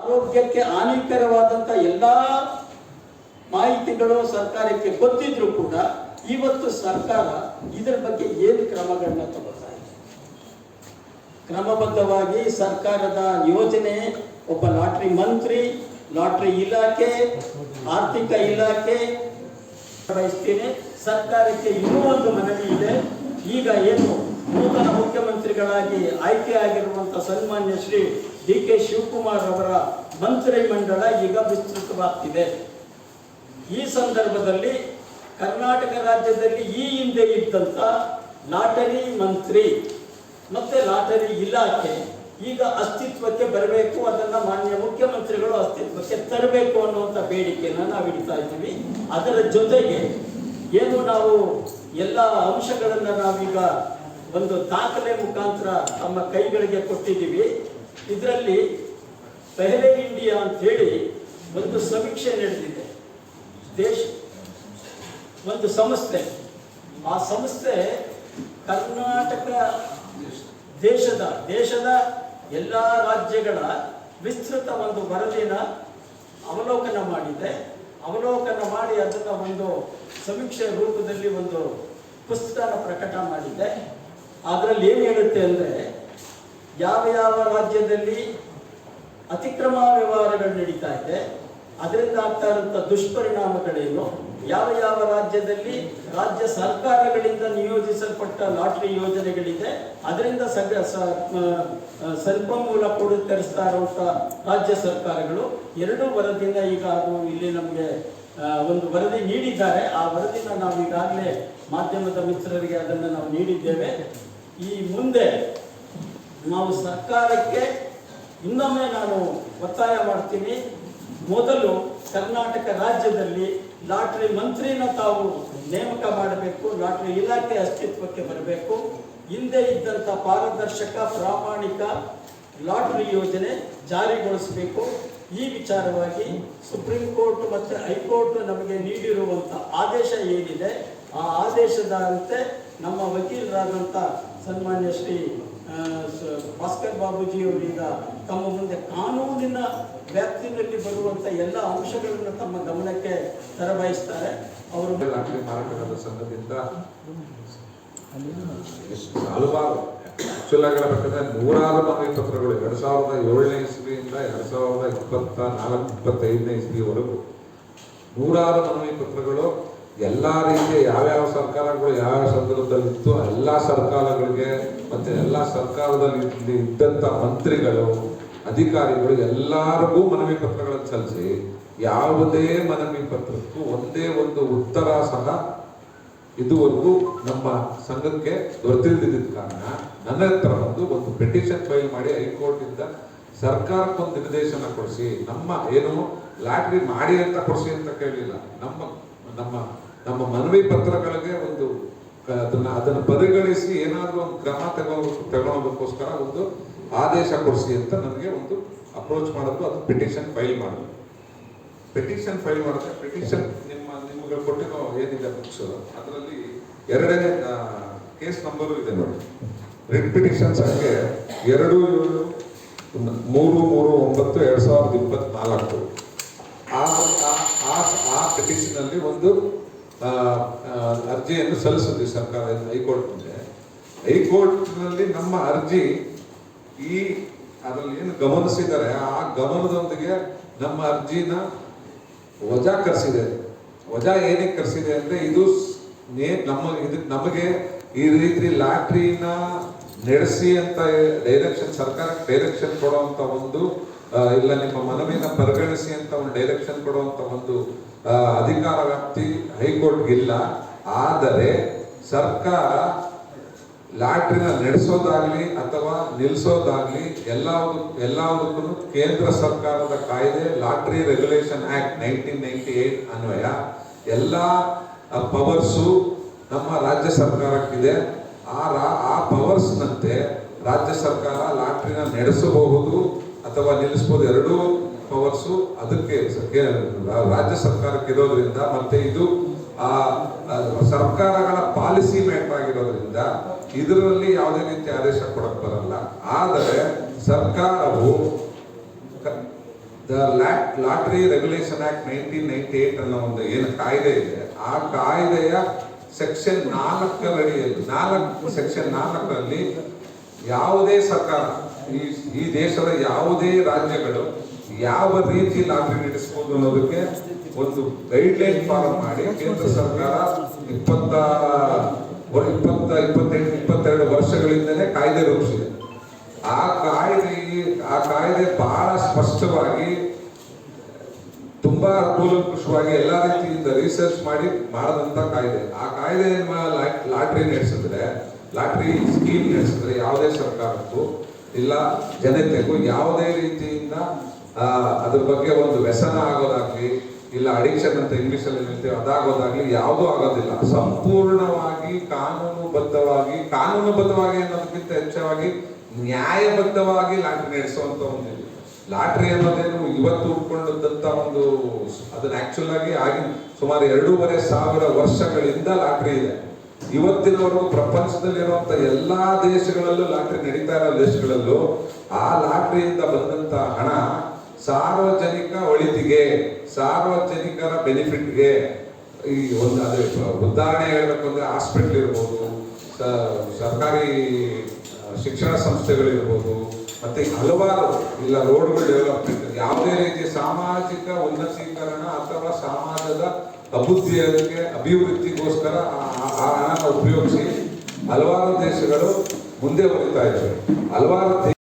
ಆರೋಗ್ಯಕ್ಕೆ ಹಾನಿಕರವಾದಂಥ ಎಲ್ಲ ಮಾಹಿತಿಗಳು ಸರ್ಕಾರಕ್ಕೆ ಗೊತ್ತಿದ್ರು ಕೂಡ ಇವತ್ತು ಸರ್ಕಾರ ಇದರ ಬಗ್ಗೆ ಏನು ಕ್ರಮಗಳನ್ನ ತಗೋತಾ ಇದೆ? ಕ್ರಮಬದ್ಧವಾಗಿ ಸರ್ಕಾರದ ಯೋಜನೆ, ಒಬ್ಬ ಲಾಟ್ರಿ ಮಂತ್ರಿ, ಲಾಟ್ರಿ ಇಲಾಖೆ, ಆರ್ಥಿಕ ಇಲಾಖೆ ವಹಿಸ್ತೀನಿ. ಸರ್ಕಾರಕ್ಕೆ ಇನ್ನೂ ಒಂದು ಮನವಿ ಇದೆ. ಈಗ ಏನು ನೂತನ ಮುಖ್ಯಮಂತ್ರಿಗಳಾಗಿ ಆಯ್ಕೆ ಆಗಿರುವಂತಹ ಸನ್ಮಾನ್ಯ ಶ್ರೀ ಡಿ.ಕೆ. ಶಿವಕುಮಾರ್ ಅವರ ಮಂತ್ರಿಮಂಡಲ ಈಗ ವಿಸ್ತೃತವಾಗ್ತಿದೆ. ಈ ಸಂದರ್ಭದಲ್ಲಿ ಕರ್ನಾಟಕ ರಾಜ್ಯದಲ್ಲಿ ಈ ಹಿಂದೆ ಇದ್ದಂತ ಲಾಟರಿ ಮಂತ್ರಿ ಮತ್ತೆ ಲಾಟರಿ ಇಲಾಖೆ ಈಗ ಅಸ್ತಿತ್ವಕ್ಕೆ ಬರಬೇಕು. ಅದನ್ನ ಮಾನ್ಯ ಮುಖ್ಯಮಂತ್ರಿಗಳು ಅಸ್ತಿತ್ವಕ್ಕೆ ತರಬೇಕು ಅನ್ನುವಂಥ ಬೇಡಿಕೆಯನ್ನು ನಾವು ಇಡ್ತಾ ಇದ್ದೀವಿ. ಅದರ ಜೊತೆಗೆ ಏನು ನಾವು ಎಲ್ಲ ಅಂಶಗಳನ್ನು ನಾವೀಗ ಒಂದು ದಾಖಲೆ ಮುಖಾಂತರ ತಮ್ಮ ಕೈಗಳಿಗೆ ಕೊಟ್ಟಿದ್ದೀವಿ. ಇದರಲ್ಲಿ ಪೆಹಲೆ ಇಂಡಿಯಾ ಅಂತ ಹೇಳಿ ಒಂದು ಸಮೀಕ್ಷೆ ನಡೆದಿದೆ. ಒಂದು ಸಂಸ್ಥೆ, ಆ ಸಂಸ್ಥೆ ಕರ್ನಾಟಕ ದೇಶದ ಎಲ್ಲ ರಾಜ್ಯಗಳ ವಿಸ್ತೃತ ಒಂದು ವರದಿನ ಅವಲೋಕನ ಮಾಡಿದೆ. ಅವಲೋಕನ ಮಾಡಿ ಅದನ್ನು ಒಂದು ಸಮೀಕ್ಷೆ ರೂಪದಲ್ಲಿ ಒಂದು ಪುಸ್ತಕನ ಪ್ರಕಟ ಮಾಡಿದೆ. ಅದರಲ್ಲಿ ಏನು ಹೇಳುತ್ತೆ ಅಂದರೆ, ಯಾವ ಯಾವ ರಾಜ್ಯದಲ್ಲಿ ಅತಿಕ್ರಮ ವ್ಯವಹಾರಗಳು ನಡೀತಾ ಇದೆ, ಅದರಿಂದ ಆಗ್ತಾ ಇರುವಂಥ ದುಷ್ಪರಿಣಾಮಗಳೇನು, ಯಾವ ಯಾವ ರಾಜ್ಯದಲ್ಲಿ ರಾಜ್ಯ ಸರ್ಕಾರಗಳಿಂದ ನಿಯೋಜಿಸಲ್ಪಟ್ಟ ಲಾಟ್ರಿ ಯೋಜನೆಗಳಿದೆ, ಅದರಿಂದ ಸಂಪನ್ಮೂಲ ತರಿಸ್ತಾ ಇರುವಂಥ ರಾಜ್ಯ ಸರ್ಕಾರಗಳು, ಎರಡೂ ವರದಿನ ಈಗ ಅದು ಇಲ್ಲಿ ನಮಗೆ ಒಂದು ವರದಿ ನೀಡಿದ್ದಾರೆ. ಆ ವರದಿನ ನಾವು ಈಗಾಗಲೇ ಮಾಧ್ಯಮದ ಮಿತ್ರರಿಗೆ ಅದನ್ನು ನಾವು ನೀಡಿದ್ದೇವೆ. ಈ ಮುಂದೆ ನಾವು ಸರ್ಕಾರಕ್ಕೆ ಇನ್ನೊಮ್ಮೆ ನಾನು ಒತ್ತಾಯ ಮಾಡ್ತೀನಿ, ಮೊದಲು ಕರ್ನಾಟಕ ರಾಜ್ಯದಲ್ಲಿ ಲಾಟ್ರಿ ಮಂತ್ರಿನ ತಾವು ನೇಮಕ ಮಾಡಬೇಕು, ಲಾಟ್ರಿ ಇಲಾಖೆ ಅಸ್ತಿತ್ವಕ್ಕೆ ಬರಬೇಕು, ಹಿಂದೆ ಇದ್ದಂಥ ಪಾರದರ್ಶಕ ಪ್ರಾಮಾಣಿಕ ಲಾಟ್ರಿ ಯೋಜನೆ ಜಾರಿಗೊಳಿಸಬೇಕು. ಈ ವಿಚಾರವಾಗಿ ಸುಪ್ರೀಂ ಕೋರ್ಟ್ ಮತ್ತು ಹೈಕೋರ್ಟ್ ನಮಗೆ ನೀಡಿರುವಂಥ ಆದೇಶ ಏನಿದೆ, ಆ ಆದೇಶದಂತೆ ನಮ್ಮ ವಕೀಲರಾದಂಥ ಸನ್ಮಾನ್ಯ ಶ್ರೀ ಭಾಸ್ಕರ್ ಬಾಬೂಜಿಯವರೀಗ ತಮ್ಮ ಮುಂದೆ ಕಾನೂನಿನ ವ್ಯಾಪ್ತಿಯಲ್ಲಿ ಬರುವಂಥ ಎಲ್ಲ ಅಂಶಗಳನ್ನು ತಮ್ಮ ಗಮನಕ್ಕೆ ತರಬಯಸ್ತಾರೆ. ಅವರು ಲಾಟರಿ ಮಾರಾಟಗಾರರ ಸಂಘದಿಂದ ಹಲವಾರು ಆಕ್ಚುಲ್ ಆಗಿರಬೇಕಾದ್ರೆ ನೂರಾರು ಮನವಿ ಪತ್ರಗಳು 2007ನೇ ಇಸ್ವಿಯಿಂದ 2024-25ನೇ ಇಸ್ವಿವರೆಗೂ ನೂರಾರು ಮನವಿ ಪತ್ರಗಳು ಎಲ್ಲ ರೀತಿಯ ಯಾವ್ಯಾವ ಸರ್ಕಾರಗಳು ಯಾವ್ಯಾವ ಸಂದರ್ಭದಲ್ಲಿತ್ತು ಎಲ್ಲ ಸರ್ಕಾರಗಳಿಗೆ ಮತ್ತೆ ಎಲ್ಲ ಸರ್ಕಾರದಲ್ಲಿ ಇದ್ದಂಥ ಮಂತ್ರಿಗಳು ಅಧಿಕಾರಿಗಳು ಎಲ್ಲರಿಗೂ ಮನವಿ ಪತ್ರಗಳನ್ನು ಸಲ್ಲಿಸಿ ಯಾವುದೇ ಮನವಿ ಪತ್ರಕ್ಕೂ ಒಂದೇ ಒಂದು ಉತ್ತರ ಸಹ ಇದುವರೆಗೂ ನಮ್ಮ ಸಂಘಕ್ಕೆ ದೊರೆತಿಲ್ಲದ ಕಾರಣ ನನ್ನ ಹತ್ರ ಒಂದು ಪೆಟಿಷನ್ ಫೈಲ್ ಮಾಡಿ ಹೈಕೋರ್ಟಿಂದ ಸರ್ಕಾರಕ್ಕೊಂದು ನಿರ್ದೇಶನ ಕೊಡಿಸಿ, ನಮ್ಮ ಏನು ಲಾಟ್ರಿ ಮಾಡಿ ಅಂತ ಕೊಡಿಸಿ ಅಂತ ಕೇಳಲಿಲ್ಲ, ನಮ್ಮ ನಮ್ಮ ನಮ್ಮ ಮನವಿ ಪತ್ರಗಳಿಗೆ ಒಂದು ಅದನ್ನು ಪರಿಗಣಿಸಿ ಏನಾದರೂ ಒಂದು ಕ್ರಮ ತಗೊಳ್ಳೋದಕ್ಕೋಸ್ಕರ ಒಂದು ಆದೇಶ ಕೊಡಿಸಿ ಅಂತ ನನಗೆ ಒಂದು ಅಪ್ರೋಚ್ ಮಾಡಿದ್ರು. ಅದು ಪಿಟಿಷನ್ ಫೈಲ್ ಮಾಡಿದ್ರು. ಪಿಟಿಷನ್ ಫೈಲ್ ಮಾಡಿದ್ರೆ ಪಿಟಿಷನ್ ನಿಮಗೆ ಕೊಟ್ಟಿರೋ ಏನಿದೆ ಬುಕ್ಸ್ ಅದರಲ್ಲಿ 2ನೇ ಕೇಸ್ ನಂಬರು ಇದೆ ನೋಡಿ. ರಿಟ್ ಪಿಟಿಷನ್ ಸಂಖ್ಯೆ 27-339-2024. ಆ ಪಿಟಿಷನ್ ಅಲ್ಲಿ ಒಂದು ಅರ್ಜಿಯನ್ನು ಸಲ್ಲಿಸಿದ್ವಿ ಸರ್ಕಾರ ಹೈಕೋರ್ಟ್ ಮುಂದೆ. ಹೈಕೋರ್ಟ್ನಲ್ಲಿ ನಮ್ಮ ಅರ್ಜಿ ಅದರಲ್ಲಿ ಏನು ಗಮನಿಸಿದ್ದಾರೆ ಆ ಗಮನದೊಂದಿಗೆ ನಮ್ಮ ಅರ್ಜಿನ ವಜಾ ಕರೆಸಿದೆ. ವಜಾ ಏನಕ್ಕೆ ಕರೆಸಿದೆ ಅಂದ್ರೆ ಇದು ನಮಗೆ ಈ ರೀತಿ ಲಾಟ್ರಿನ ನಡೆಸಿ ಅಂತ ಡೈರೆಕ್ಷನ್ ಸರ್ಕಾರಕ್ಕೆ ಡೈರೆಕ್ಷನ್ ಕೊಡುವಂತ ಒಂದು ಇಲ್ಲ ನಿಮ್ಮ ಮನವಿನ ಪರಿಗಣಿಸಿ ಅಂತ ಒಂದು ಡೈರೆಕ್ಷನ್ ಕೊಡುವಂತ ಒಂದು ಅಧಿಕಾರ ವ್ಯಾಪ್ತಿ ಹೈಕೋರ್ಟ್ಗಿಲ್ಲ. ಆದರೆ ಸರ್ಕಾರ ಲಾಟ್ರಿನ ನಡೆಸೋದಾಗ್ಲಿ ಅಥವಾ ನಿಲ್ಲಿಸೋದಾಗ್ಲಿ ಎಲ್ಲದಕ್ಕೂ ಕೇಂದ್ರ ಸರ್ಕಾರದ ಕಾಯ್ದೆ ಲಾಟ್ರಿ ರೆಗ್ಯುಲೇಷನ್ ಆಕ್ಟ್ 1998 ಅನ್ವಯ ಎಲ್ಲ ಪವರ್ಸು ನಮ್ಮ ರಾಜ್ಯ ಸರ್ಕಾರಕ್ಕಿದೆ. ಆ ಪವರ್ಸ್ನಂತೆ ರಾಜ್ಯ ಸರ್ಕಾರ ಲಾಟ್ರಿನ ನಡೆಸಬಹುದು ಅಥವಾ ನಿಲ್ಲಿಸಬಹುದು. ಎರಡೂ ಪವರ್ಸು ಅದಕ್ಕೆ ರಾಜ್ಯ ಸರ್ಕಾರಕ್ಕೆ ಇರೋದ್ರಿಂದ ಮತ್ತೆ ಇದು ಸರ್ಕಾರಗಳ ಪಾಲಿಸಿ ಮೇಟರ್ ಆಗಿರೋದ್ರಿಂದ ಇದರಲ್ಲಿ ಯಾವುದೇ ರೀತಿ ಆದೇಶ ಕೊಡಕ್ ಬರಲ್ಲ. ಆದರೆ ಸರ್ಕಾರವು ದ ಲಾಟರಿ ರೆಗ್ಯುಲೇಷನ್ ಆಕ್ಟ್ 1998 ಅನ್ನೋ ಒಂದು ಏನು ಕಾಯ್ದೆ ಇದೆ, ಆ ಕಾಯ್ದೆಯ ಸೆಕ್ಷನ್ 4 ಅಡಿಯಲ್ಲಿ ಸೆಕ್ಷನ್ 4ರಲ್ಲಿ ಯಾವುದೇ ಸರ್ಕಾರ ಈ ದೇಶದ ಯಾವುದೇ ರಾಜ್ಯಗಳು ಯಾವ ರೀತಿ ಲಾಟರಿ ನಡೆಸಬಹುದು ಅನ್ನೋದಕ್ಕೆ ಒಂದು ಗೈಡ್ಲೈನ್ ಫಾರ್ಮ್ ಮಾಡಿ ಕೇಂದ್ರ ಸರ್ಕಾರ 22 ವರ್ಷಗಳಿಂದಲೇ ಕಾಯ್ದೆ ರೂಪಿಸಿದೆ. ಆ ಕಾಯ್ದೆ ಬಹಳ ಸ್ಪಷ್ಟವಾಗಿ ತುಂಬಾ ಕೂಲಂಕುಷವಾಗಿ ಎಲ್ಲಾ ರೀತಿಯಿಂದ ರಿಸರ್ಚ್ ಮಾಡಿ ಮಾಡದಂತ ಕಾಯ್ದೆ. ಆ ಕಾಯ್ದೆ ಲಾಟ್ರಿ ನಡೆಸಿದ್ರೆ, ಲಾಟ್ರಿ ಸ್ಕೀಮ್ ನಡೆಸಿದ್ರೆ ಯಾವುದೇ ಸರ್ಕಾರಕ್ಕೂ ಇಲ್ಲ ಜನತೆಗೂ ಯಾವುದೇ ರೀತಿಯಿಂದ ಅದ್ರ ಬಗ್ಗೆ ಒಂದು ವ್ಯಸನ ಆಗೋದಾಗ್ಲಿ, ಇಲ್ಲ ಅಡಿಕ್ಷನ್ ಅಂತ ಇಂಗ್ಲಿಷಲ್ಲಿ ಹೇಳ್ತೇವೆ ಅದಾಗೋದಾಗ್ಲಿ ಯಾವುದೂ ಆಗೋದಿಲ್ಲ. ಸಂಪೂರ್ಣವಾಗಿ ಕಾನೂನುಬದ್ಧವಾಗಿ ಅನ್ನೋದಕ್ಕಿಂತ ಹೆಚ್ಚಾಗಿ ನ್ಯಾಯಬದ್ಧವಾಗಿ ಲಾಟ್ರಿ ನಡೆಸುವಂತ ಒಂದು ಲಾಟ್ರಿ ಅನ್ನೋದೇನು ಇವತ್ತು ಉಟ್ಕೊಂಡಂತ ಒಂದು ಅದನ್ನ ಆಕ್ಚುಲ್ ಆಗಿ ಸುಮಾರು 2,500 ವರ್ಷಗಳಿಂದ ಲಾಟ್ರಿ ಇದೆ. ಇವತ್ತಿನವರೆಗೂ ಪ್ರಪಂಚದಲ್ಲಿರುವಂತ ಎಲ್ಲಾ ದೇಶಗಳಲ್ಲೂ ಲಾಟ್ರಿ ನಡೀತಾ ಇರೋ ದೇಶಗಳಲ್ಲೂ ಆ ಲಾಟ್ರಿಯಿಂದ ಬಂದಂತ ಹಣ ಸಾರ್ವಜನಿಕ ಒಳಿತಿಗೆ, ಸಾರ್ವಜನಿಕರ ಬೆನಿಫಿಟ್ಗೆ, ಈ ಒಂದು ಅದೇ ಉದಾಹರಣೆ ಹೇಳ್ಬೇಕು ಅಂದ್ರೆ ಹಾಸ್ಪಿಟಲ್ ಇರ್ಬೋದು, ಸರ್ಕಾರಿ ಶಿಕ್ಷಣ ಸಂಸ್ಥೆಗಳಿರ್ಬೋದು, ಮತ್ತೆ ಹಲವಾರು ಇಲ್ಲ ರೋಡ್ಗಳು ಡೆವಲಪ್ಮೆಂಟ್, ಯಾವುದೇ ರೀತಿಯ ಸಾಮಾಜಿಕ ಉನ್ನತೀಕರಣ ಅಥವಾ ಸಮಾಜದ ಅಭಿವೃದ್ಧಿಗೋಸ್ಕರ ಆ ಹಣ ಉಪಯೋಗಿಸಿ ಹಲವಾರು ದೇಶಗಳು ಮುಂದೆ ಬರೀತಾ ಇದ್ದಾರೆ. ಹಲವಾರು